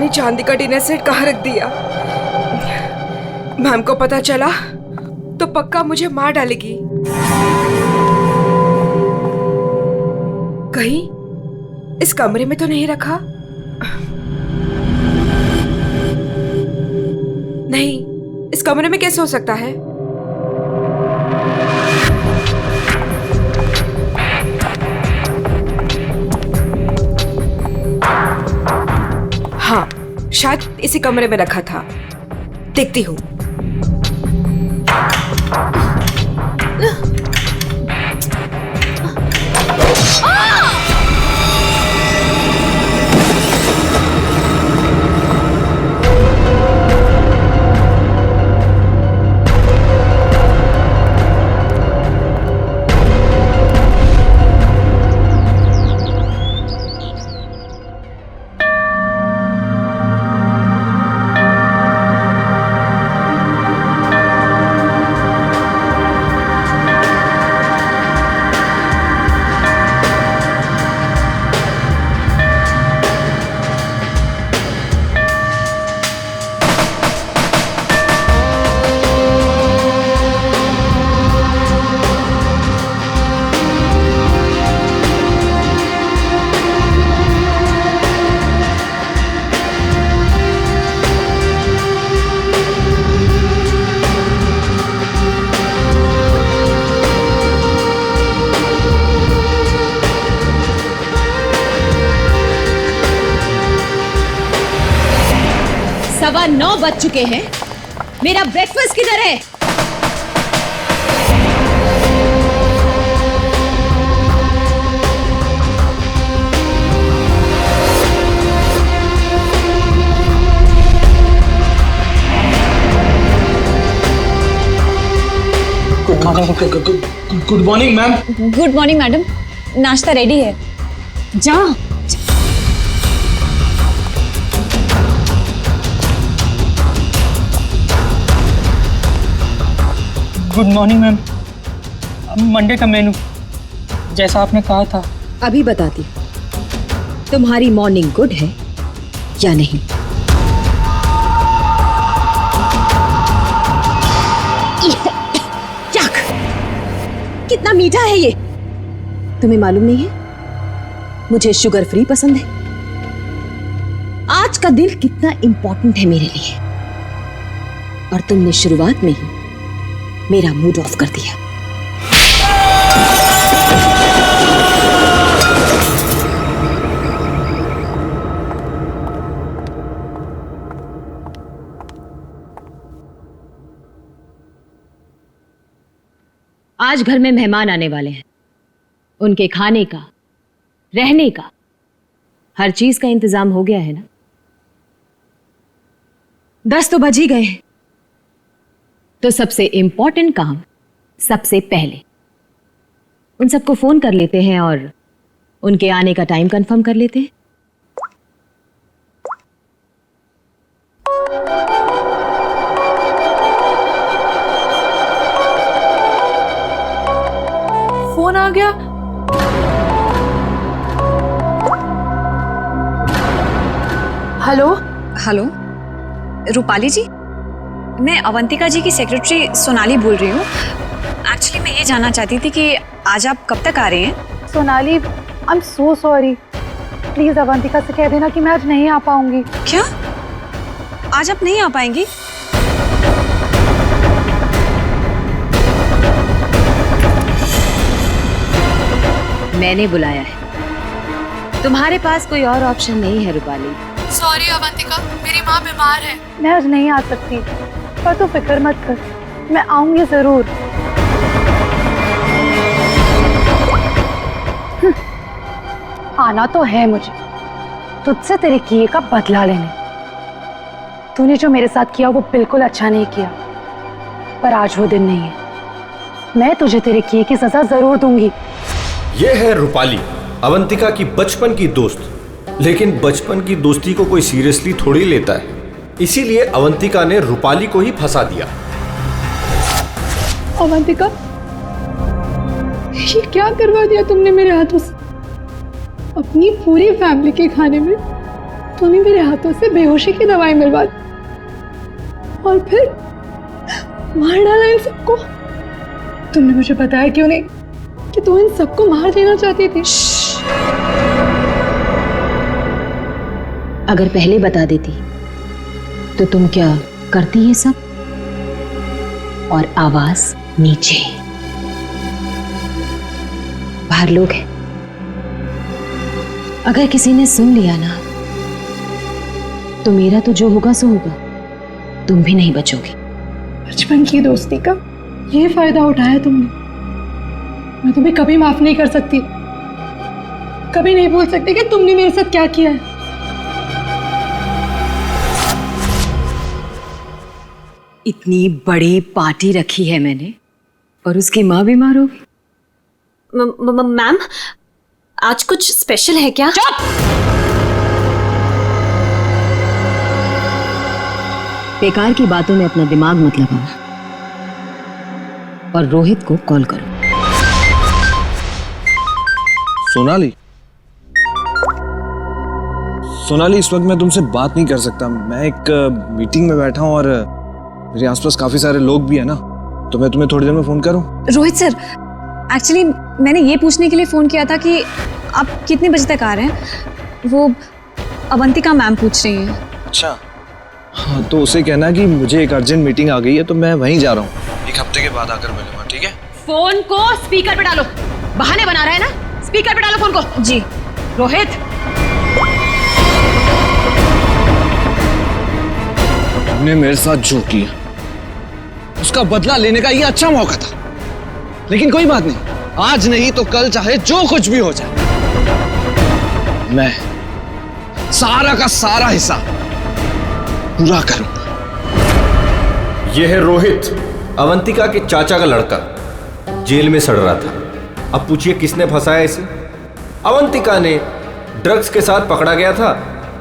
मैंने चांदी का डिनर सेट कहाँ रख दिया? मैम को पता चला तो पक्का मुझे मार डालेगी। कहीं इस कमरे में तो नहीं रखा? नहीं, इस कमरे में कैसे हो सकता है? हाँ, शायद इसी कमरे में रखा था। देखती हूँ। सवा 9 बज चुके हैं। मेरा ब्रेकफास्ट किधर है? Good morning ma'am. Good morning madam, नाश्ता रेडी है, जा। Good morning ma'am. मंडे का मेनू जैसा आपने कहा था। अभी बताती तुम्हारी मॉर्निंग गुड है या नहीं। कितना मीठा है ये, तुम्हें मालूम नहीं है मुझे शुगर फ्री पसंद है। आज का दिन कितना इंपॉर्टेंट है मेरे लिए, और तुमने शुरुआत में ही मेरा मूड ऑफ कर दिया। आज घर में मेहमान आने वाले हैं, उनके खाने का, रहने का, हर चीज का इंतजाम हो गया है ना? 10 तो बज ही गए हैं, तो सबसे इंपॉर्टेंट काम सबसे पहले उन सबको फोन कर लेते हैं और उनके आने का टाइम कंफर्म कर लेते हैं। फोन आ गया। हेलो हेलो, रूपाली जी, मैं अवंतिका जी की सेक्रेटरी सोनाली बोल रही हूँ। एक्चुअली मैं ये जानना चाहती थी कि आज आप कब तक आ रहे हैं? Sonali, I am so sorry. Please Avantika से कह देना कि मैं आज नहीं आ पाऊंगी। क्या? आज आप नहीं आ पाएंगी? मैंने बुलाया है, तुम्हारे पास कोई और ऑप्शन नहीं है रूपाली। सॉरी अवंतिका, मेरी माँ बीमार है। मैं आज नहीं आ सकती, पर तू फिक्र मत कर, मैं आऊंगी जरूर। आना तो है मुझे, तुझसे तेरे किए का बदला लेने। तूने जो मेरे साथ किया वो बिल्कुल अच्छा नहीं किया, पर आज वो दिन नहीं है। मैं तुझे तेरे किए की सजा जरूर दूंगी। ये है रूपाली, अवंतिका की बचपन की दोस्त। लेकिन बचपन की दोस्ती को कोई सीरियसली थोड़ी लेता है, इसीलिए अवंतिका ने रूपाली को ही फंसा दिया। अवंतिका, ये क्या करवा दिया तुमने मेरे हाथों से? अपनी पूरी फैमिली के खाने में तूने मेरे हाथों से बेहोशी की दवाई मिलवा दी और फिर मार डाला इन सबको। तुमने मुझे बताया क्यों नहीं कि तू इन सबको मार देना चाहती थी? अगर पहले बता देती तो तुम क्या करती ये सब? और आवाज नीचे, बाहर लोग हैं, अगर किसी ने सुन लिया ना तो मेरा तो जो होगा सो होगा, तुम भी नहीं बचोगी। बचपन की दोस्ती का ये फायदा उठाया तुमने। मैं तुम्हें कभी माफ नहीं कर सकती, कभी नहीं भूल सकती कि तुमने मेरे साथ क्या किया है। इतनी बड़ी पार्टी रखी है मैंने और उसकी माँ बीमार हो गई। मैम, आज कुछ स्पेशल है क्या? बेकार की बातों में अपना दिमाग मत लगाओ और रोहित को कॉल करो। सोनाली, सोनाली, इस वक्त मैं तुमसे बात नहीं कर सकता। मैं एक मीटिंग में बैठा हूं और मेरे आसपास काफी सारे लोग भी हैं ना, तो मैं तुम्हें थोड़ी देर में फोन करूं? रोहित सर, एक्चुअली मैंने ये पूछने के लिए फ़ोन किया था कि आप कितने बजे तक आ रहे हैं। वो अवंतिका मैम पूछ रही हैं। अच्छा, हाँ, तो उसे कहना कि मुझे एक अर्जेंट मीटिंग आ गई है, तो मैं वहीं जा रहा हूँ। एक हफ्ते के बाद आकर मिलूंगा, ठीक है? फोन को स्पीकर पे डालो। बहाने बना रहा है ना, स्पीकर पे डालो फोन को। जी। रोहित, तुमने मेरे साथ जो किया उसका बदला लेने का ये अच्छा मौका था, लेकिन कोई बात नहीं, आज नहीं तो कल चाहे जो कुछ भी हो जाए, मैं सारा का सारा हिसाब पूरा करूंगा। यह है रोहित, अवंतिका के चाचा का लड़का, जेल में सड़ रहा था। अब पूछिए किसने फंसाया इसे? अवंतिका ने। ड्रग्स के साथ पकड़ा गया था,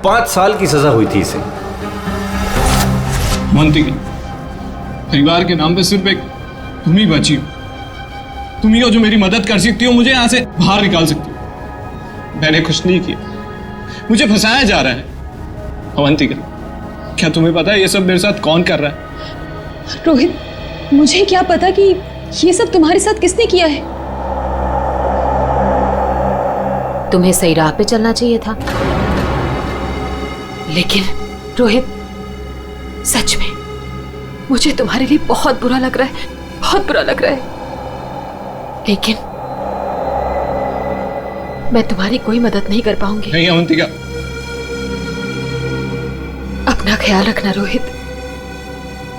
5 साल की सजा हुई थी इसे। अवंतिका, परिवार के नाम पे सिर्फ एक तुम ही बची हो। तुम ही हो जो मेरी मदद कर सकती हो, मुझे यहां से बाहर निकाल सकती हो। मैंने कुछ नहीं किया, मुझे फंसाया जा रहा है। अवंतिका, क्या तुम्हें पता है ये सब मेरे साथ कौन कर रहा है? रोहित, मुझे क्या पता कि ये सब तुम्हारे साथ किसने किया है। तुम्हें सही राह पे चलना चाहिए था। लेकिन रोहित, सच में मुझे तुम्हारे लिए बहुत बुरा लग रहा है, बहुत बुरा लग रहा है। लेकिन मैं तुम्हारी कोई मदद नहीं कर पाऊंगी। नहीं अवंतिका, अपना ख्याल रखना रोहित।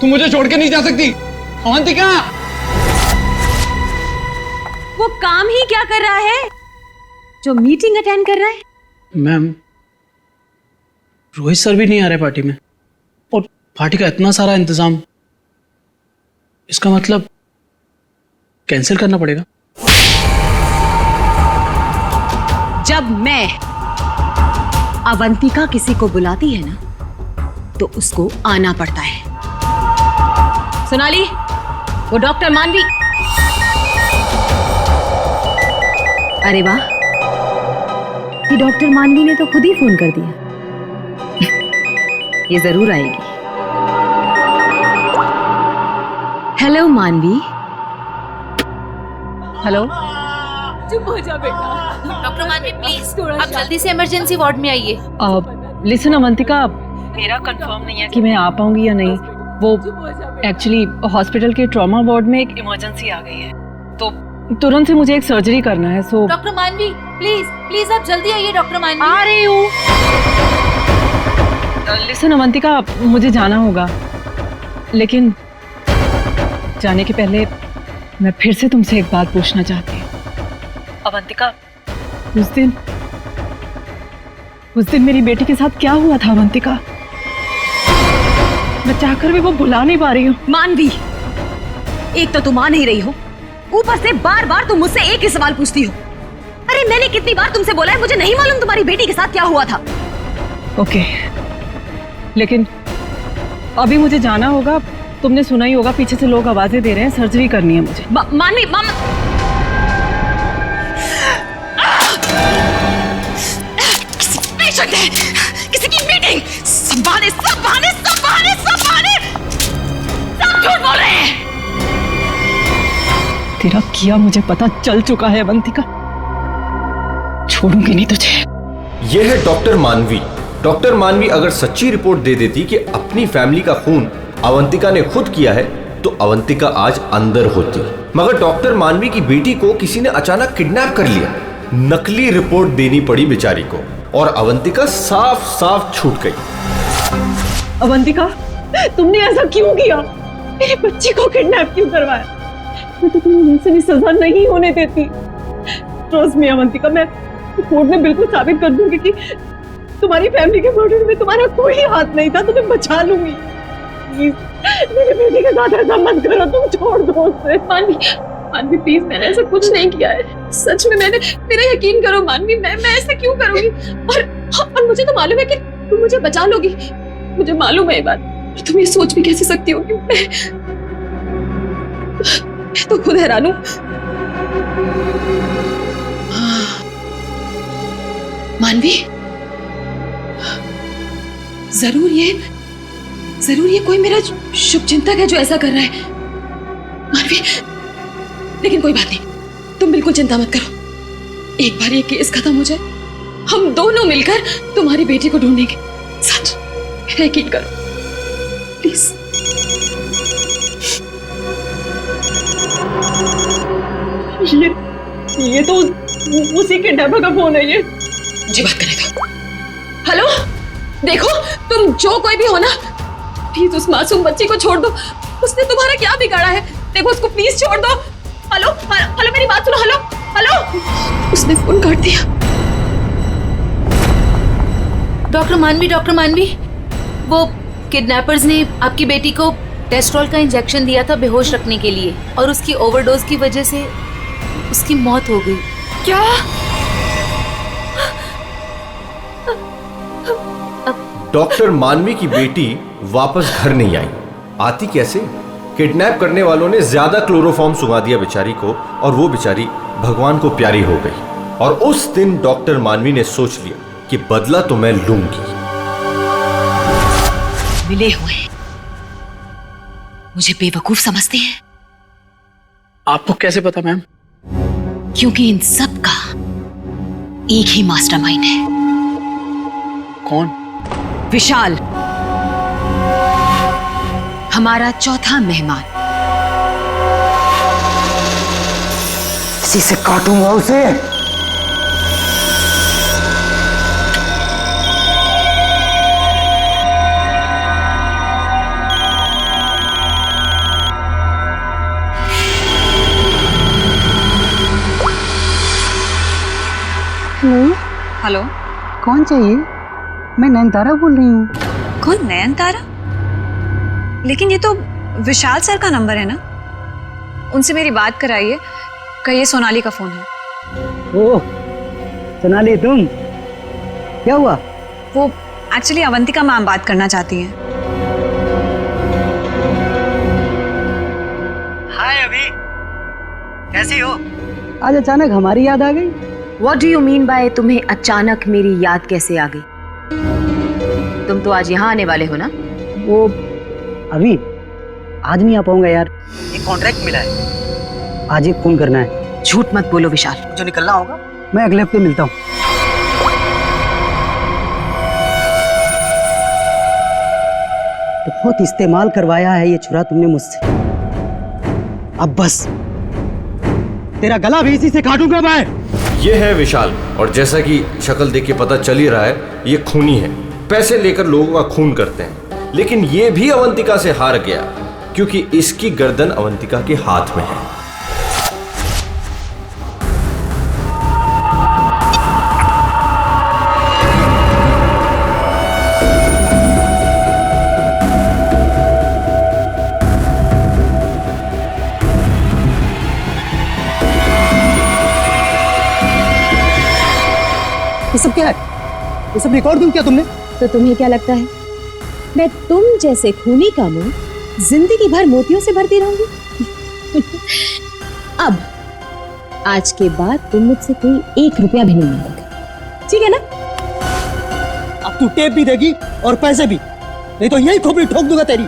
तुम मुझे छोड़ के नहीं जा सकती। अवंतिका, वो काम ही क्या कर रहा है जो मीटिंग अटेंड कर रहा है? मैम, रोहित सर भी नहीं आ रहे पार्टी में, और पार्टी का इतना सारा इंतजाम, इसका मतलब कैंसिल करना पड़ेगा। जब मैं अवंतिका किसी को बुलाती है ना तो उसको आना पड़ता है। सोनाली, वो डॉक्टर मानवी। अरे वाह, ये डॉक्टर मानवी ने तो खुद ही फोन कर दिया। ये जरूर आएगी। हेलो मानवी। हेलो। चुप हो जा बेटा। डॉक्टर मानवी प्लीज, आप जल्दी से इमरजेंसी वार्ड में आइए। लिसन अवंतिका, मेरा कंफर्म नहीं है कि मैं आ पाऊंगी या नहीं। वो एक्चुअली हॉस्पिटल के ट्रॉमा वार्ड में एक इमरजेंसी आ गई है, तो तुरंत से मुझे एक सर्जरी करना है। सो डॉक्टर मानवी प्लीज प्लीज आप जल्दी आइए। डॉक्टर मानवी, आ रही हूँ। लिसन अवंतिका, मुझे जाना होगा, लेकिन जाने के पहले मैं फिर से तुमसे एक बात पूछना चाहती हूँ। अवंतिका, उस दिन मेरी बेटी के साथ क्या हुआ था अवंतिका? मैं चाहकर भी वो भुला नहीं पा रही हूँ। मानवी, एक तो तुम आ नहीं रही हो, ऊपर से बार बार तुम मुझसे एक ही सवाल पूछती हो। अरे मैंने कितनी बार तुमसे बोला है, मुझे नहीं मालूम तुम्हारी बेटी के साथ क्या हुआ था। ओके, लेकिन अभी मुझे जाना होगा। तुमने सुना ही होगा, पीछे से लोग आवाजें दे रहे हैं, सर्जरी करनी है मुझे। मानवी, किसी पेशेंट है, किसी किसी की मीटिंग। सब बहाने, सब बहाने, सब बहाने, सब बहाने, सब झूठ बोल रहे हैं। तेरा किया मुझे पता चल चुका है अवंतिका, छोड़ूंगी नहीं तुझे। यह है डॉक्टर मानवी। डॉक्टर मानवी अगर सच्ची रिपोर्ट दे देती कि अपनी फैमिली का खून अवंतिका ने खुद किया है तो अवंतिका आज अंदर होती, मगर डॉक्टर मानवी की बेटी को किसी ने अचानक किडनैप कर लिया। नकली रिपोर्ट देनी पड़ी बेचारी को और अवंतिका साफ साफ छूट गई। अवंतिका, तुमने ऐसा क्यों किया? मेरे बच्चे को किडनैप क्यों करवाया? मैं तो तुम्हें इनसे भी सजा नहीं होने देती। ट्रस्ट मी अवंतिका, मैं कोर्ट में बिल्कुल साबित कर दूंगी कि तुम्हारी फैमिली के मर्डर में तुम्हारा कोई हाथ नहीं था। तुम्हें बचा लूंगी। प्लीज मेरे बेटी के साथ ऐसा मत करो, तुम छोड़ दो उसे। मानवी प्लीज, मैंने ऐसा कुछ नहीं किया है। सच में मेरा यकीन करो मानवी, मैं ऐसा क्यों करूंगी? और मुझे तो मालूम है कि तुम मुझे बचा लोगी, मुझे मालूम है ये बात। और तुम ये सोच भी कैसे सकती हो कि मैं तो खुद हैरान हूं। मानवी, जरूर ये कोई मेरा शुभचिंतक है जो ऐसा कर रहा है। मानवी, लेकिन कोई बात नहीं, तुम बिल्कुल चिंता मत करो। एक बार ये केस खत्म हो जाए, हम दोनों मिलकर तुम्हारी बेटी को ढूंढेंगे। सच, मेरा यकीन करो प्लीज। ये तो उसी किडनैपर का फोन है। ये मुझे बात करने दो। हेलो, देखो तुम जो कोई भी हो ना, प्लीज उस मासूम बच्ची को छोड़ दो। उसने तुम्हारा क्या बिगाड़ा है? देखो उसको प्लीज छोड़ दो। हेलो हेलो, मेरी बात सुनो। हेलो हेलो, उसने फोन काट दिया। डॉक्टर मानवी, वो किडनैपर्स ने आपकी बेटी को टेस्ट्रॉल का इंजेक्शन दिया था बेहोश रखने के लिए, और उसकी ओवरडोज की वजह से उसकी मौत हो गई। क्या? डॉक्टर मानवी की बेटी वापस घर नहीं आई। आती कैसे? किडनैप करने वालों ने ज्यादा क्लोरोफॉर्म सुंघा दिया बेचारी को, और वो बेचारी भगवान को प्यारी हो गई। और उस दिन डॉक्टर मानवी ने सोच लिया कि बदला तो मैं लूंगी। मिले हुए मुझे बेवकूफ समझते हैं। आपको कैसे पता मैम? क्योंकि इन सब का एक ही मास्टरमाइंड है। कौन? विशाल, हमारा चौथा मेहमान। इसी से काटूंगा उसे। हेलो, कौन चाहिए? मैं नयनतारा बोल रही हूँ। कौन? नयनतारा? लेकिन ये तो विशाल सर का नंबर है ना, उनसे मेरी बात कराइए। कहिए सोनाली का फोन है। ओह सोनाली, तुम? क्या हुआ? वो एक्चुअली अवंतिका मैम बात करना चाहती हैं। हाय अभी, कैसी हो? आज अचानक हमारी याद आ गई। What do you mean by तुम्हें अचानक मेरी याद कैसे आ गई? तुम तो आज यहाँ आने वाले हो ना? वो अभी आज नहीं आ पाऊंगा यार, एक कॉन्ट्रैक्ट मिला है, आज एक फोन करना है। झूठ मत बोलो विशाल। जो निकलना होगा मैं अगले हफ्ते मिलता हूँ। बहुत इस्तेमाल करवाया है ये छुरा तुमने मुझसे, अब बस तेरा गला भी इसी से काटूंगा मैं। ये है विशाल, और जैसा कि शक्ल देख के पता चल ही रहा है, ये खूनी है। पैसे लेकर लोगों का खून करते हैं, लेकिन ये भी अवंतिका से हार गया क्योंकि इसकी गर्दन अवंतिका के हाथ में है। ये सब क्या है? ये सब रिकॉर्ड दूं क्या तुमने? तो तुम्हें क्या लगता है मैं तुम जैसे खूनी का मुंह जिंदगी भर मोतियों से भरती रहूंगी? अब आज के बाद तुम मुझसे कोई 1 रुपया भी नहीं मांगोगे, ठीक है ना? अब अब तू टेप भी देगी और पैसे भी, नहीं तो यही खोपड़ी ठोक दूंगा तेरी।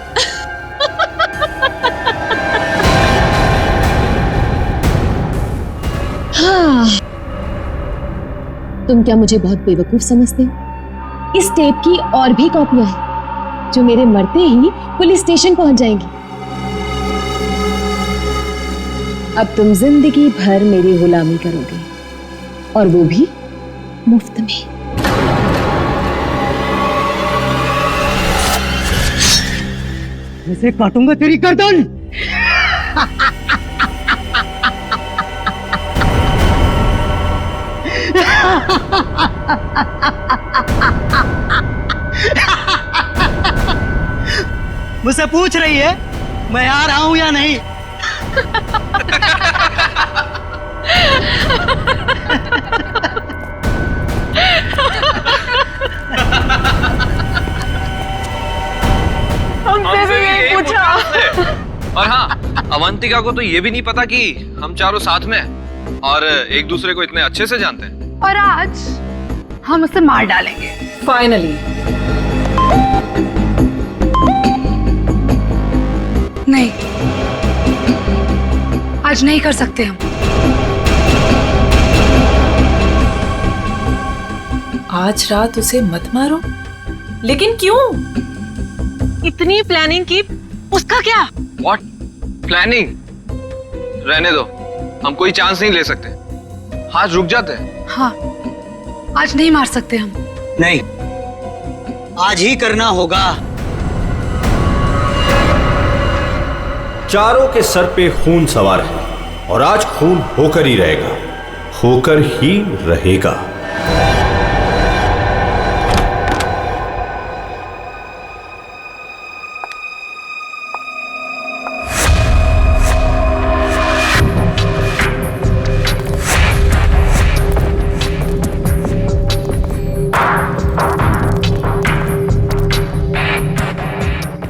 हाँ, तुम क्या मुझे बहुत बेवकूफ समझते हो? इस टेप की और भी कॉपियां हैं जो मेरे मरते ही पुलिस स्टेशन पहुंच जाएंगी। अब तुम जिंदगी भर मेरी गुलामी करोगे, और वो भी मुफ्त में। ऐसे काटूंगा तेरी गर्दन। मुझसे पूछ रही है मैं आ रहा हूं या नहीं? हमसे भी यही पूछा। और हाँ, अवंतिका को तो ये भी नहीं पता कि हम चारों साथ में हैं और एक दूसरे को इतने अच्छे से जानते हैं। और आज हम उसे मार डालेंगे फाइनली। नहीं, आज नहीं कर सकते हम। आज रात उसे मत मारो। लेकिन क्यों? इतनी प्लानिंग की, उसका क्या? What planning? रहने दो, हम कोई चांस नहीं ले सकते। हाथ रुक जाते हैं। हाँ, आज नहीं मार सकते हम। नहीं, आज ही करना होगा। चारों के सर पे खून सवार है और आज खून होकर ही रहेगा, होकर ही रहेगा।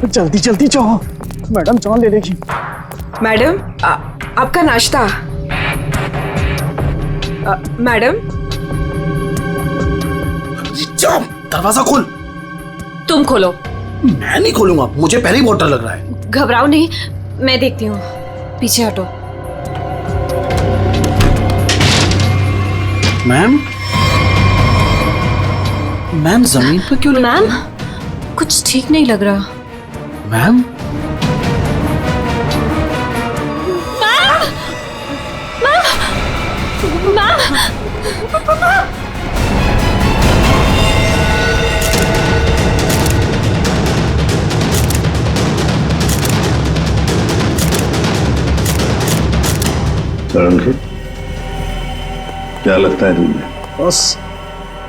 जल्दी जल्दी जाओ, मैडम जान ले लेगी। मैडम, आपका नाश्ता। मैडम, जाओ, दरवाजा खोल। तुम खोलो। मैं नहीं खोलूंगा, मुझे पहले ही बहुत डर लग रहा है। घबराओ नहीं, मैं देखती हूँ। पीछे हटो। मैम, मैम जमीन पर क्यों? मैम, कुछ ठीक नहीं लग रहा। मैम, क्या लगता है तुम्हें? बस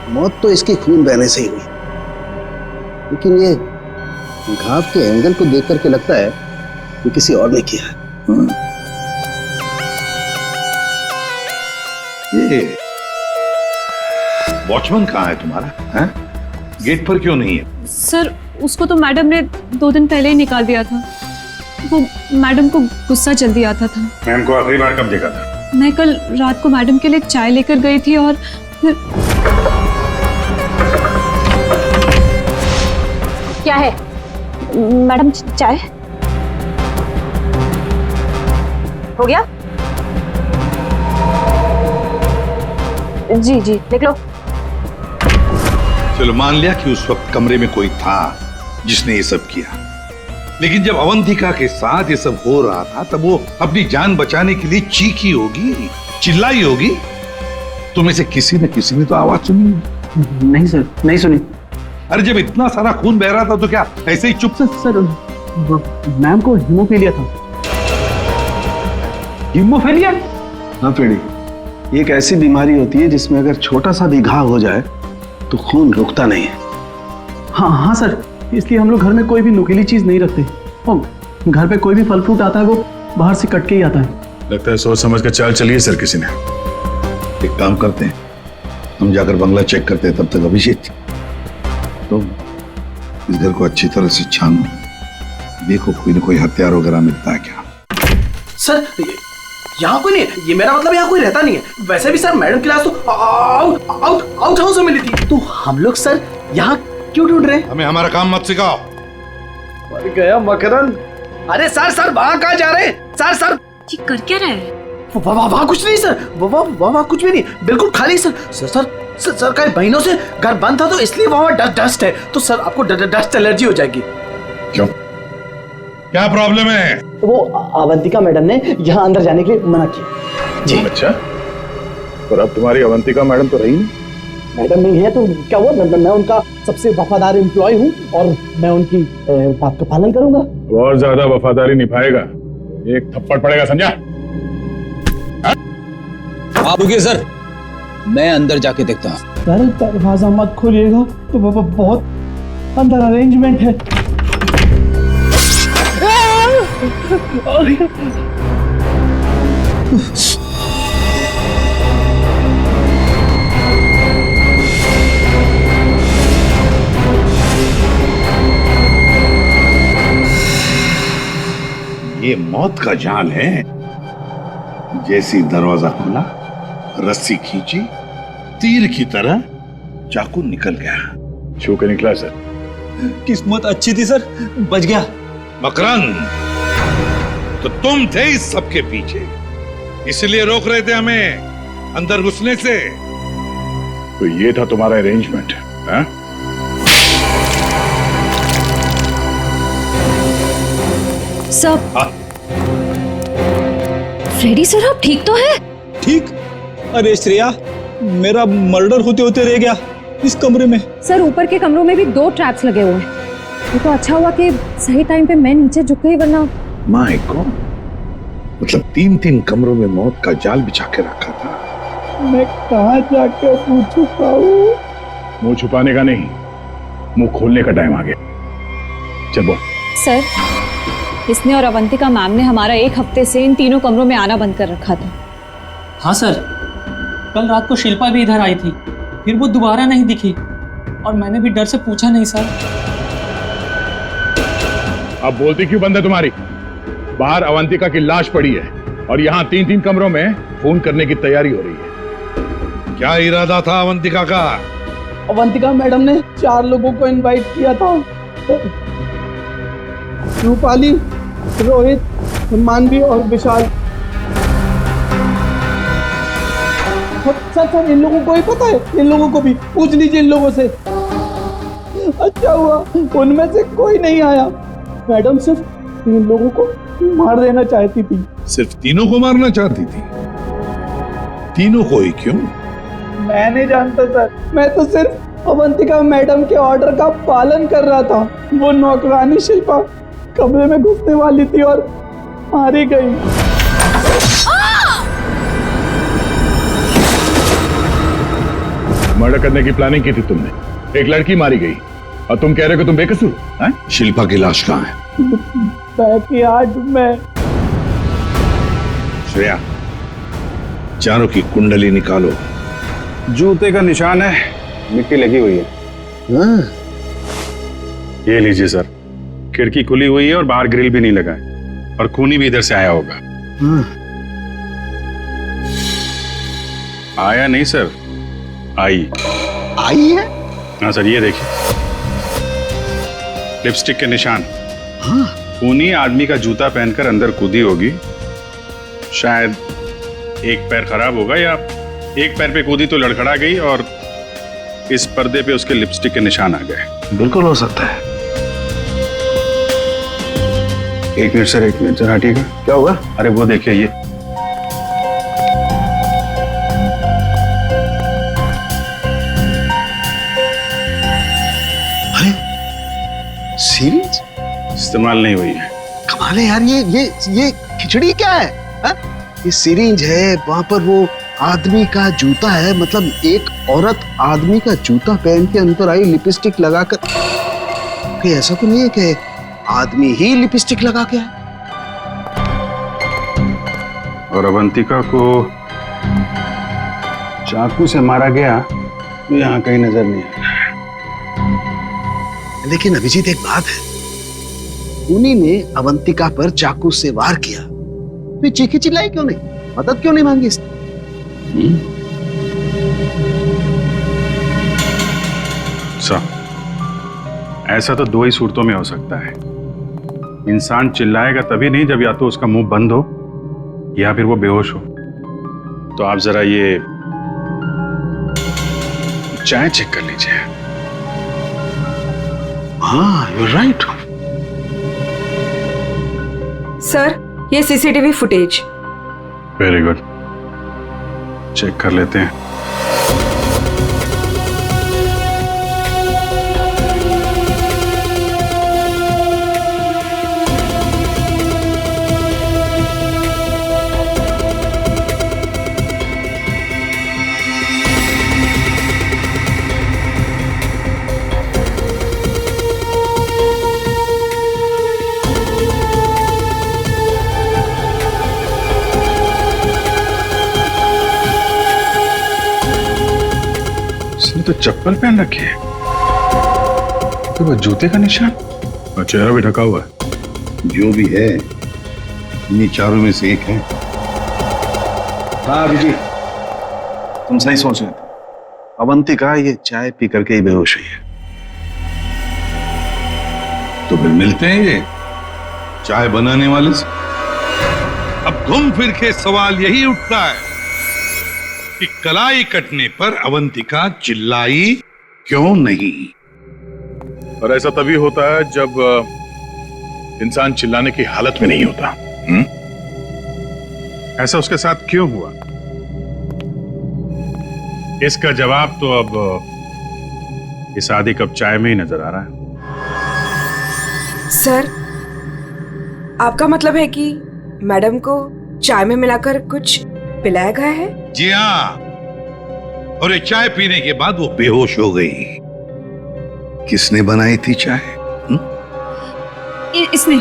मौत तो इसकी खून बहने से ही हुई, लेकिन ये घाव के एंगल को देख करके लगता है कि किसी और ने किया है। ये वॉचमैन कहाँ है तुम्हारा? है? गेट पर क्यों नहीं है? सर, उसको तो मैडम ने 2 दिन पहले ही निकाल दिया था। वो मैडम को गुस्सा जल्दी आता था। मैम को आखिरी बार कब देखा था? मैं कल रात को मैडम के लिए चाय लेकर गई थी और फिर... क्या है मैडम? चाय हो गया? जी जी, देख लो। चलो मान लिया कि उस वक्त कमरे में कोई था जिसने ये सब किया, लेकिन जब अवंतिका के साथ ये सब हो रहा था तब वो अपनी जान बचाने के लिए चीखी होगी, चिल्लाई होगी। तुम्हें से किसी न किसी ने तो आवाज सुनी? नहीं सर, नहीं सुनी। अरे जब इतना सारा खून बह रहा था तो क्या ऐसे ही चुप से? सर, मैम को हीमोफीलिया था। हीमोफीलिया? हाँ पेड़ी, ये एक ऐसी बीमारी होती है जिसमें अगर छोटा सा भी घाव हो जाए तो खून रुकता नहीं है। हाँ हाँ सर, इसलिए हम लोग घर में कोई भी नुकीली चीज नहीं रखते। और घर पे कोई भी फल फ्रूट आता है वो बाहर से कट के ही आता है। लगता है सोच समझ कर चाल चलिए सर किसी ने। एक काम करते हैं, हम जाकर बंगला चेक करते हैं, तब तक अभिषेक तो इस घर को अच्छी तरह से छानो, देखो कोई न कोई हथियार वगैरह मिलता है क्या। सर, यहाँ कोई नहीं है। ये मेरा मतलब यहाँ कोई रहता नहीं है। वैसे भी सर मैडम की लाश तो आउट हाउस में मिली थी। तो हम लोग सर यहाँ क्यों ढूंढ रहे? हमें हमारा काम मत सिखाओ। मर गया मकरंद। अरे सर सर वहां कहाँ जा रहे हैं? सर सर ये कर क्या रहा है? वहाँ कुछ नहीं सर, वहाँ कुछ भी नहीं, बिल्कुल खाली सर। सर का महीनों से घर बंद था तो इसलिए वहाँ डस्ट है, तो सर आपको डस्ट एलर्जी हो जाएगी। क्यों, क्या प्रॉब्लम है? वो अवंतिका मैडम ने यहाँ अंदर जाने के लिए मना किया जी। अच्छा, पर अब तुम्हारी अवंतिका मैडम तो रही नहीं। मैडम नहीं है तो क्या हुआ, मैं उनका सबसे वफादार एम्प्लॉय हूँ और मैं उनकी बात का पालन करूंगा। और ज्यादा वफादारी निभाएगा एक थप्पड़ पड़ेगा, समझा? आप रुकिए सर, मैं अंदर जाके देखता हूँ। सर दरवाजा मत खोलिएगा, तो बहुत अंदर अरेंजमेंट है। ये मौत का जाल है। जैसी दरवाजा खुला, रस्सी खींची, तीर की तरह चाकू निकल गया। छू के निकला सर। किस्मत अच्छी थी सर, बच गया। मकरंद, तो तुम थे इस सब के पीछे, इसलिए रोक रहे थे हमें अंदर घुसने से। तो ये था तुम्हारा अरेंजमेंट है? सब फ्रेडी सर, आप ठीक तो है? ठीक? अरे श्रेया, मेरा मर्डर होते होते रह गया इस कमरे में। सर ऊपर के कमरों में भी 2 ट्रैप्स लगे हुए हैं। ये तो अच्छा हुआ कि सही टाइम पे मैं नीचे झुक गई, वरना माय गॉड, मतलब 3 कमरों में मौत का जाल बिछा के रखा था। मैं कहाँ जाके मुंह छुपाऊं? मुंह छुपाने का नहीं, मुंह खोलने का टाइम आ गया। चल बोल। सर, इसने और अवंतिका मैम ने हमारा 1 हफ्ते से इन तीनों कमरों में आना बंद कर रखा था। हाँ सर, कल रात को शिल्पा भी इधर आई थी, फिर वो दोबारा नहीं दिखी और मैंने भी डर से पूछा नहीं सर। अब बोलती क्यों बंद है तुम्हारी? बाहर अवंतिका की लाश पड़ी है और यहाँ 3 कमरों में फोन करने की तैयारी हो रही है। क्या इरादा था अवंतिका का? अवंतिका मैडम ने 4 लोगों को इनवाइट किया था। रूपाली, रोहित, मानवी और विशाल। सर इन लोगों को ही पता है, इन लोगों को भी पूछ लीजिए इन लोगों से। अच्छा हुआ उनमें से कोई नहीं आया। मैडम सिर्फ 3 लोगों को मार देना चाहती थी। सिर्फ 3 को मारना चाहती थी? 3 को ही क्यों? मैं नहीं जानता सर, मैं तो सिर्फ अवंतिका मैडम के ऑर्डर का पालन कर रहा था। वो नौकरानी शिल्पा कमरे में घुसने वाली थी और मारी गई। मर्डर करने की प्लानिंग की थी तुमने, एक लड़की मारी गई और तुम कह रहे हो कि तुम बेकसूर हैं? शिल्पा की लाश कहाँ है? बैकयार्ड में। श्रेया, चारों की कुंडली निकालो। जूते का निशान है, मिट्टी लगी हुई है। ये लीजिए सर, खिड़की खुली हुई है और बाहर ग्रिल भी नहीं लगा है और खूनी भी इधर से आया होगा। आया नहीं सर, आई है? हाँ सर, ये देखिए लिपस्टिक के निशान। खूनी आदमी का जूता पहनकर अंदर कूदी होगी। शायद एक पैर खराब होगा या एक पैर पे कूदी तो लड़खड़ा गई और इस पर्दे पे उसके लिपस्टिक के निशान आ गए। बिल्कुल हो सकता है। 1 मिनट सर, 1 मिनट सर, हटिएगा। क्या हुआ? अरे वो देखिए, ये सीरीज इस्तेमाल नहीं हुई है। कमाल है यार, ये खिचड़ी क्या है? हा? ये सिरिंज है, वहां पर वो आदमी का जूता है। मतलब एक औरत आदमी का जूता पहन के अंदर आई लिपस्टिक लगाकर। कहीं ऐसा तो नहीं है कि आदमी ही लिपस्टिक लगा के आए? और अवंतिका को चाकू से मारा गया तो यहाँ कहीं नजर नहीं आया। लेकिन अभिजीत, एक बात है, उन्हीं ने अवंतिका पर चाकू से वार किया, तो चीखी चिल्लाई क्यों नहीं? मदद क्यों नहीं मांगी इसने? ऐसा तो दो ही सूरतों में हो सकता है। इंसान चिल्लाएगा तभी नहीं जब या तो उसका मुंह बंद हो या फिर वो बेहोश हो। तो आप जरा ये चाय चेक कर लीजिए। हाँ, यू राइट। सर, ये CCTV footage. Very good, check कर लेते हैं। तो चप्पल पहन रखी है, तो वो जूते का निशान और चेहरा भी ढका हुआ है। जो भी है इन्हीं चारों में से एक है। हाँ अभिजीत, तुम सही सोच रहे थे। अवंतिका ये चाय पी करके ही बेहोश हुई है। तो फिर मिलते हैं ये चाय बनाने वाले से। अब घूम फिर के सवाल यही उठता है कि कलाई कटने पर अवंतिका चिल्लाई क्यों नहीं? और ऐसा तभी होता है जब इंसान चिल्लाने की हालत में नहीं होता। ऐसा उसके साथ क्यों हुआ? इसका जवाब तो अब इस आधी कप चाय में ही नजर आ रहा है। सर, आपका मतलब है कि मैडम को चाय में मिलाकर कुछ पिलाया गया है? जी हाँ, और ये चाय पीने के बाद वो बेहोश हो गई। किसने बनाई थी चाय? इसने।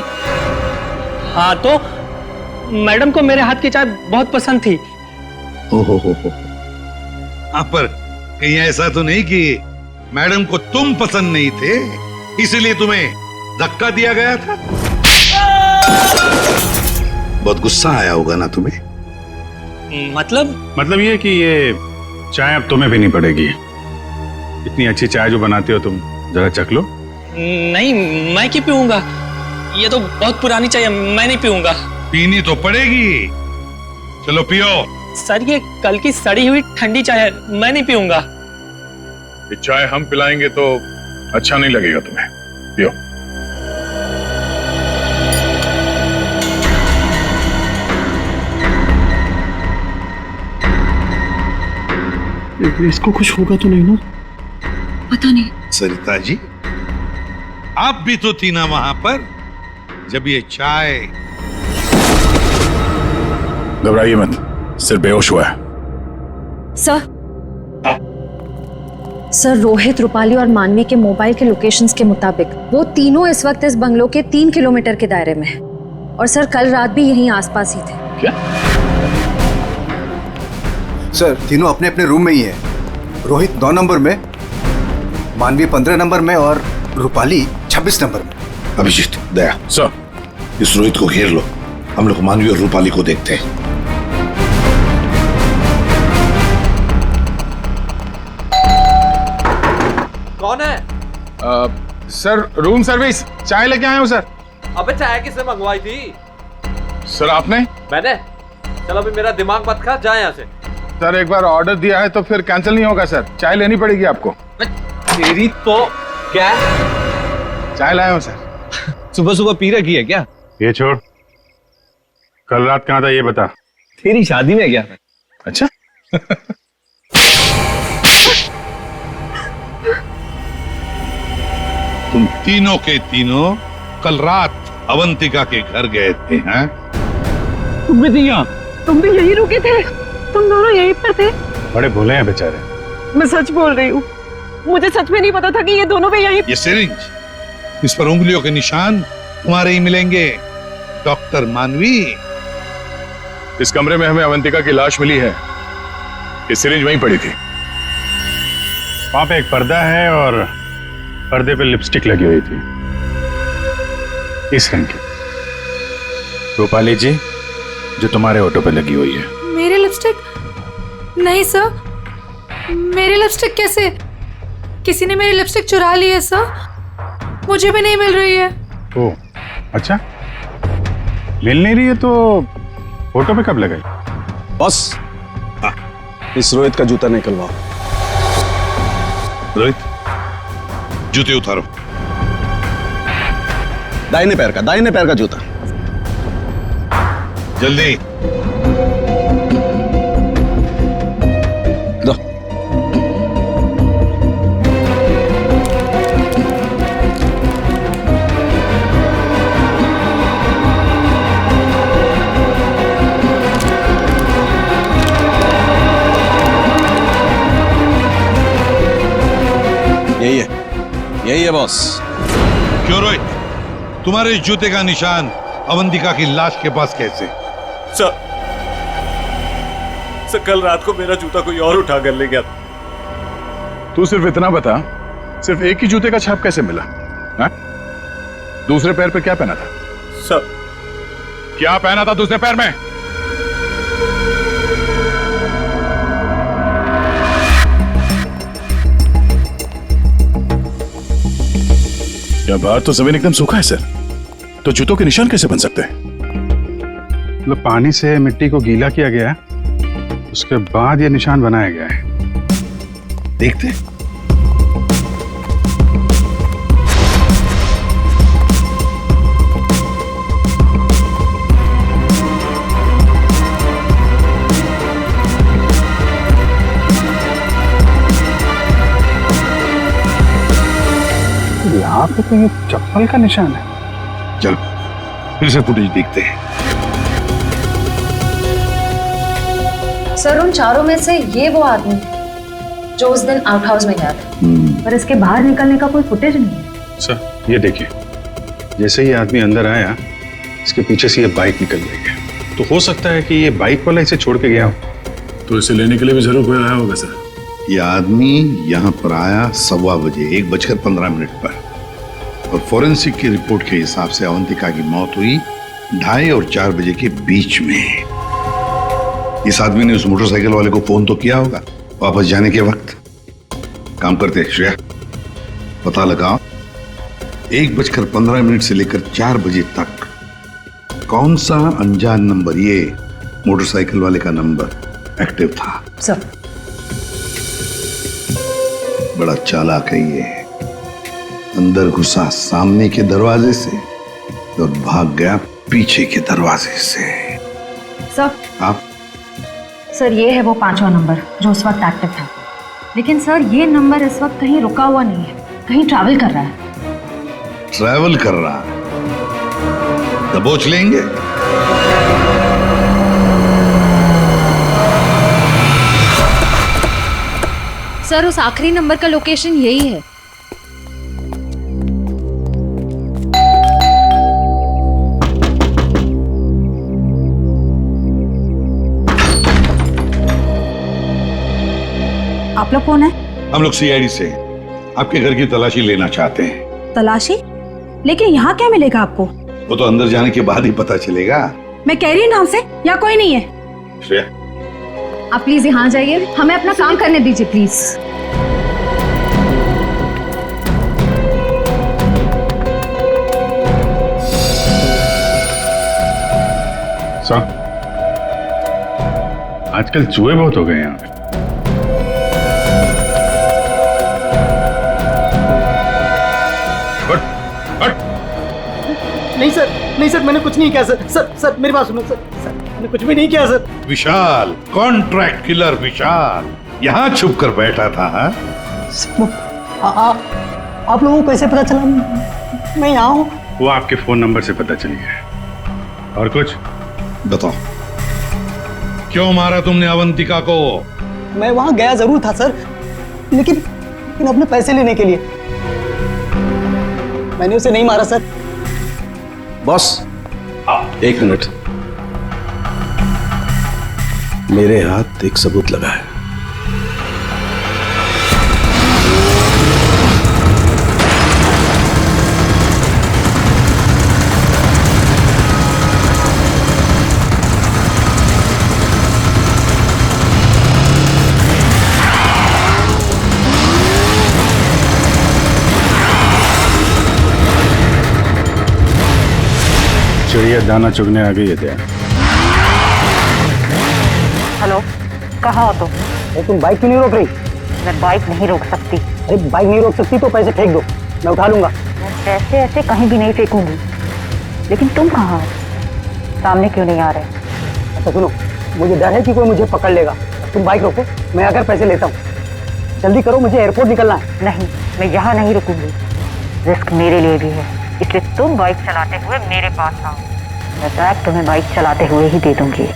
हाँ, तो मैडम को मेरे हाथ की चाय बहुत पसंद थी। हो। हाँ, पर कहीं ऐसा तो नहीं कि मैडम को तुम पसंद नहीं थे इसलिए तुम्हें धक्का दिया गया था? बहुत गुस्सा आया होगा ना तुम्हें? मतलब ये कि ये चाय अब तुम्हें पीनी पड़ेगी। इतनी अच्छी चाय जो बनाते हो तुम, जरा चख लो। नहीं, मैं क्यों पीऊंगा? ये तो बहुत पुरानी चाय है, मैं नहीं पीऊंगा। पीनी तो पड़ेगी। चलो पियो। सर, ये कल की सड़ी हुई ठंडी चाय है, मैं नहीं पीऊंगा। ये चाय हम पिलाएंगे तो अच्छा नहीं लगेगा तुम्हें। पियो। इसको कुछ होगा तो नहीं ना? पता नहीं। सरिता जी, आप भी तो थी ना वहां पर जब ये चाय। घबराइए मत, सिर्फ बेहोश हुआ है। सर, रोहित, रूपाली और मानवी के मोबाइल के लोकेशंस के मुताबिक वो तीनों इस वक्त इस बंगलो के 3 किलोमीटर के दायरे में हैं। और सर, कल रात भी यहीं आसपास ही थे। क्या? सर, तीनों अपने अपने रूम में ही है। रोहित 9 नंबर में, मानवी 15 नंबर में और रूपाली 26 नंबर में। अभिजीत, दया सर, इस रोहित को घेर लो। हम लोग मानवी और रूपाली को देखते हैं। कौन है? Sir, room service. चाय लेके आया हूँ सर। अबे चाय किसने मंगवाई थी? सर, आपने? मैंने। चलो अभी मेरा दिमाग मत खा, जा यहाँ से। सर, एक बार ऑर्डर दिया है तो फिर कैंसिल नहीं होगा सर। चाय लेनी पड़ेगी आपको। तेरी तो क्या? चाय लाया हूँ सर। सुबह सुबह पी रखी है क्या? ये छोड़, कल रात कहाँ था ये बता। तेरी शादी में गया था। अच्छा। तुम तीनों के तीनों कल रात अवंतिका के घर गए थे, हैं? तुम भी दिया? तुम भी यही रुके थे? तुम दोनों यहीं पर थे? बड़े भोले हैं बेचारे। मैं सच बोल रही हूँ, मुझे सच में नहीं पता था कि ये दोनों भी यहीं। ये सिरिंज, इस पर उंगलियों के निशान तुम्हारे ही मिलेंगे। डॉक्टर मानवी, इस कमरे में हमें अवंतिका की लाश मिली है। ये सिरिंज वहीं पड़ी थी। वहां पे एक पर्दा है और पर्दे पे लिपस्टिक लगी हुई थी, इस रंग की। रूपाली जी, जो तुम्हारे ऑटो पे लगी हुई है। मेरे लिपस्टिक? नहीं सर, मेरी लिपस्टिक कैसे? किसी ने मेरी लिपस्टिक चुरा ली है सर। मुझे भी नहीं मिल रही है। ओ, अच्छा, मिल नहीं रही है तो फोटो पे कब लगाई? बॉस, इस रोहित का जूता निकलवाओ। रोहित, जूते उतारो। दाहिने पैर का जूता। जल्दी। दो। यही है बॉस। क्यों रोहित, तुम्हारे इस जूते का निशान अवंतिका की लाश के पास कैसे? सर, कल रात को मेरा जूता कोई और उठा कर ले गया। तू सिर्फ इतना बता, सिर्फ एक ही जूते का छाप कैसे मिला? हा? दूसरे पैर पे क्या पहना था? सर, क्या पहना था दूसरे पैर में? क्या बाहर तो जमीन एकदम सूखा है सर, तो जूतों के निशान कैसे बन सकते हैं? मतलब पानी से मिट्टी को गीला किया गया है, उसके बाद ये निशान बनाया गया है। देखते। यहाँ पे तो ये चप्पल का निशान है। चलो फिर से फुटेज देखते हैं। सर, उन चारों में से ये वो आदमी है जो उस दिन आउट हाउस में गया था, पर इसके बाहर निकलने का कोई फुटेज नहीं है। सर, ये देखिए, जैसे ही आदमी अंदर आया, इसके पीछे से ये बाइक निकल गई है। तो हो सकता है कि ये बाइक वाला इसे छोड़ के गया हो। तो इसे लेने के लिए भी जरूर कोई आया होगा सर। ये आदमी यहाँ पर आया 1:15 बजे, 1:15 पर, और फोरेंसिक की रिपोर्ट के हिसाब से अवंतिका की मौत हुई 2:30 और 4 बजे के बीच में। इस आदमी ने उस मोटरसाइकिल वाले को फोन तो किया होगा वापस जाने के वक्त। काम करते श्रेया, पता लगाओ 1:15 से लेकर 4 बजे तक कौन सा अनजान नंबर, ये मोटरसाइकिल वाले का नंबर एक्टिव था। सर, बड़ा चालाक है ये। अंदर घुसा सामने के दरवाजे से और भाग गया पीछे के दरवाजे से। सर, आप? सर, ये है वो 5वां नंबर जो उस वक्त एक्टिव था। लेकिन सर, ये नंबर इस वक्त कहीं रुका हुआ नहीं है, कहीं ट्रैवल कर रहा है। ट्रैवल कर रहा? दबोच लेंगे। सर, उस आखिरी नंबर का लोकेशन यही है। आप लोग कौन है? हम लोग सीआईडी से आपके घर की तलाशी लेना चाहते हैं। तलाशी? लेकिन यहाँ क्या मिलेगा आपको? वो तो अंदर जाने के बाद ही पता चलेगा। मैं कह रही हूँ ना आपसे, यहाँ कोई नहीं है। श्रेया, आप प्लीज यहाँ जाइए, हमें अपना काम करने दीजिए प्लीज। सर, आजकल चूहे बहुत हो गए यहाँ पे। नहीं सर, मैंने कुछ नहीं किया सर। सर, मेरी बात सुनो सर, मैंने कुछ भी नहीं किया सर। विशाल, कॉन्ट्रैक्ट किलर विशाल, यहाँ छुप कर बैठा था। आप लोगों को कैसे पता चला मैं यहाँ हूँ? वो आपके फोन नंबर से पता चली है। और कुछ बताओ, क्यों मारा तुमने अवंतिका को? मैं वहां गया जरूर था सर, लेकिन अपने पैसे लेने के लिए। मैंने उसे नहीं मारा सर। Boss, 1 minute. मेरे हाथ एक सबूत लगा है। चिड़िया दाना चुगने आ गई है दया। हेलो, कहाँ हो तुम? तुम बाइक क्यों नहीं रोक रही? मैं बाइक नहीं रोक सकती। अरे बाइक नहीं रोक सकती तो पैसे फेंक दो, मैं उठा लूंगा। मैं पैसे ऐसे कहीं भी नहीं फेंकूंगी। लेकिन तुम कहाँ हो? सामने क्यों नहीं आ रहे? अच्छा सुनो, मुझे डर है कि कोई मुझे पकड़ लेगा। तुम बाइक रोको, मैं आकर पैसे लेता हूँ। जल्दी करो, मुझे एयरपोर्ट निकलना है। नहीं, मैं यहाँ नहीं रुकूंगी। रिस्क मेरे लिए भी है, इसलिए तुम बाइक चलाते हुए मेरे पास आओ। मैं बैग तुम्हें बाइक चलाते हुए ही दे दूंगी।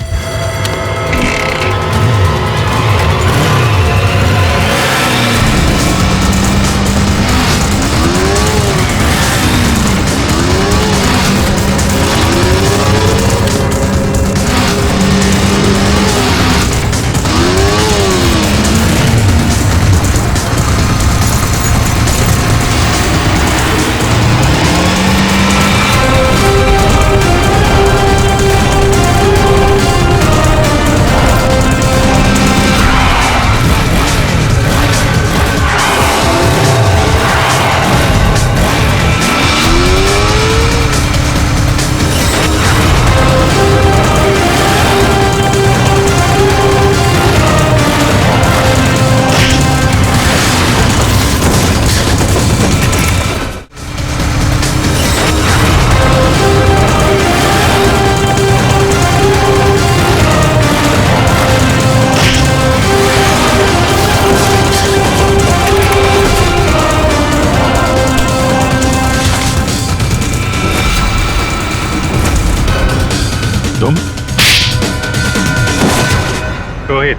रोहित,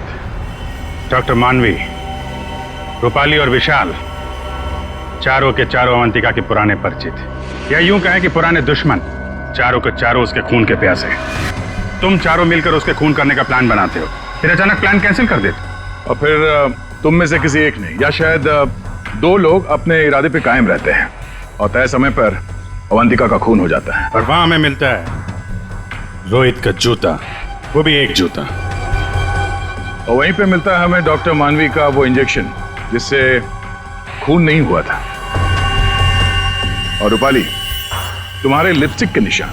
डॉक्टर मानवी, रूपाली और विशाल, चारों के चारों अवंतिका के पुराने परिचित, या यूं कहें कि पुराने दुश्मन। चारों के चारों उसके खून के प्यासे। तुम चारों मिलकर उसके खून करने का प्लान बनाते हो, फिर अचानक प्लान कैंसिल कर देते हो। और फिर तुम में से किसी एक ने या शायद दो लोग अपने इरादे पे कायम रहते हैं और तय समय पर अवंतिका का खून हो जाता है। और वहां हमें मिलता है रोहित का जूता, वो भी एक जूता। और वहीं पे मिलता है हमें डॉक्टर मानवी का वो इंजेक्शन जिससे खून नहीं हुआ था। और रूपाली, तुम्हारे लिपस्टिक के निशान।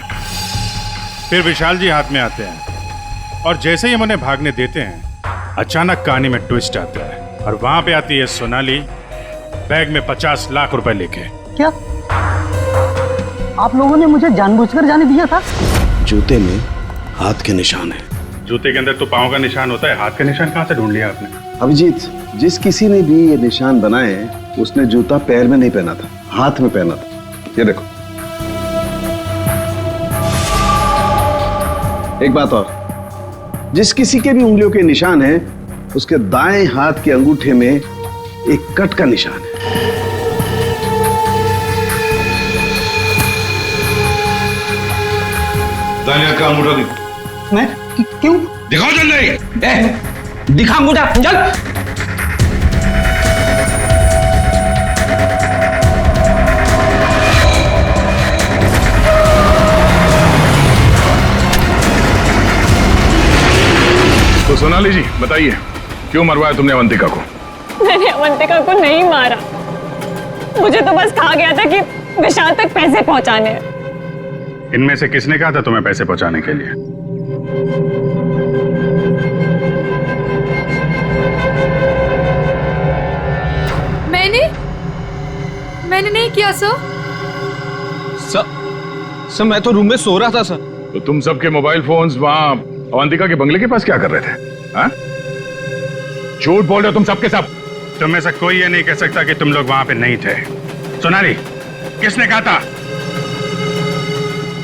फिर विशाल जी हाथ में आते हैं और जैसे ही हम उन्हें भागने देते हैं, अचानक कहानी में ट्विस्ट आता है और वहां पे आती है सोनाली, बैग में 50 लाख रुपए लेके। क्या आप लोगों ने मुझे जानबूझकर जाने दिया था? जूते में हाथ के निशान है। जूते के अंदर तो पांव का निशान होता है, हाथ का निशान कहां से ढूंढ लिया आपने? अभिजीत, जिस किसी ने भी ये निशान बनाए उसने जूता पैर में नहीं पहना था, हाथ में पहना था। ये देखो। एक बात और, जिस किसी के भी उंगलियों के निशान है उसके दाएं हाथ के अंगूठे में एक कट का निशान है। दानिया का अंगूठा दिखा। मैं क्यों? दिखाओ जल्दी। दिखा अंगूठा, चल। तो सोनाली जी बताइए, क्यों मरवाया तुमने अवंतिका को? मैंने अवंतिका को नहीं मारा, मुझे तो बस कहा गया था कि विशाल तक पैसे पहुंचाने हैं। इनमें से किसने कहा था तुम्हें पैसे पहुंचाने के लिए? मैंने नहीं किया सर। सर मैं तो रूम में सो रहा था सर। तो तुम सबके मोबाइल फोन्स वहां अवंतिका के बंगले के पास क्या कर रहे थे? हाँ? झूठ बोल रहे हो तुम सबके सब। तुम में से कोई ये नहीं कह सकता कि तुम लोग वहां पे नहीं थे। सोनाली, किसने कहा था?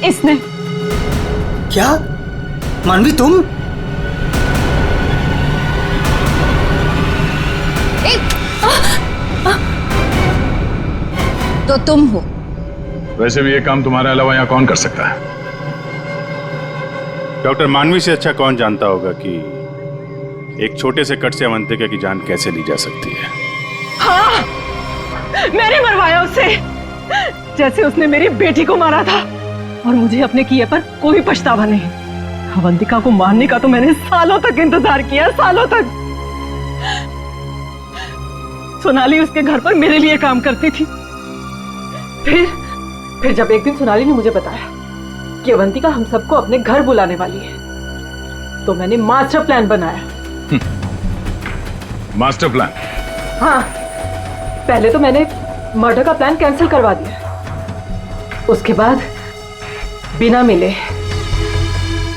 इसने। क्या? मानवी तुम? तो तुम हो। वैसे भी ये काम तुम्हारे अलावा यहाँ कौन कर सकता है? डॉक्टर मानवी से अच्छा कौन जानता होगा कि एक छोटे से कट से अवंतिका की जान कैसे ली जा सकती है। हाँ, मैंने मरवाया उसे, जैसे उसने मेरी बेटी को मारा था। और मुझे अपने किए पर कोई पछतावा नहीं। अवंतिका को मारने का तो मैंने सालों तक इंतजार किया, सालों तक। सोनाली उसके घर पर मेरे लिए काम करती थी। फिर जब एक दिन सोनाली ने मुझे बताया कि अवंतिका हम सबको अपने घर बुलाने वाली है, तो मैंने मास्टर प्लान बनाया। Master plan? हाँ, पहले तो मैंने मर्डर का प्लान कैंसिल करवा दिया, उसके बाद बिना मिले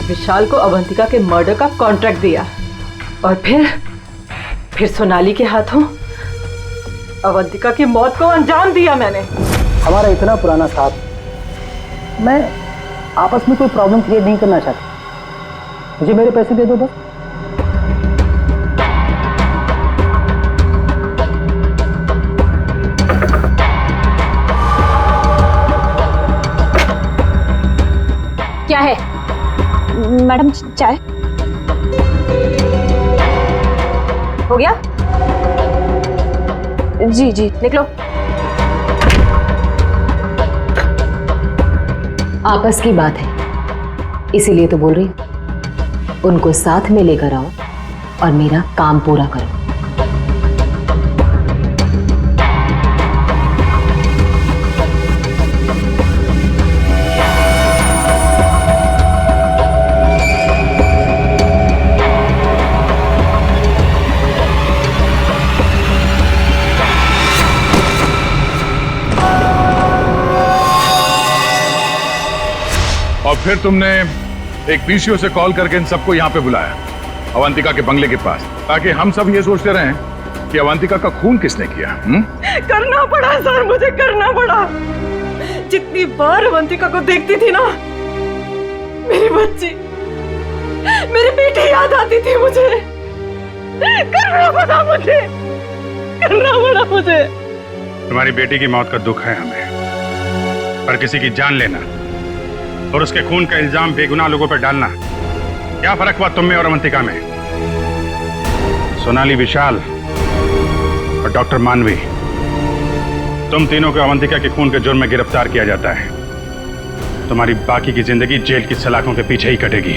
विशाल को अवंतिका के मर्डर का कॉन्ट्रैक्ट दिया और फिर सोनाली के हाथों अवंतिका की मौत को अंजाम दिया मैंने। हमारा इतना पुराना साथ, मैं आपस में कोई प्रॉब्लम क्रिएट नहीं करना चाहता। मुझे मेरे पैसे दे दो बस। क्या है? मैडम चाय हो गया? जी जी, निकलो। आपस की बात है, इसीलिए तो बोल रही हूं, उनको साथ में लेकर आओ और मेरा काम पूरा करो। और फिर तुमने एक पीसीओ से कॉल करके इन सबको यहाँ पे बुलाया, अवंतिका के बंगले के पास, ताकि हम सब ये सोचते रहें कि अवंतिका का खून किसने किया। करना पड़ा सर, मुझे करना पड़ा। जितनी बार अवंतिका को देखती थी ना, मेरी बच्ची, मेरी बेटी याद आती थी मुझे। करना पड़ा मुझे, करना पड़ा मुझे। तुम्हारी बेटी की मौत का दुख है हमें, पर किसी की जान लेना और उसके खून का इल्जाम बेगुनाह लोगों पर डालना, क्या फर्क हुआ तुम में और अवंतिका में? सोनाली, विशाल और डॉक्टर मानवी, तुम तीनों को अवंतिका के खून के जुर्म में गिरफ्तार किया जाता है। तुम्हारी बाकी की जिंदगी जेल की सलाखों के पीछे ही कटेगी।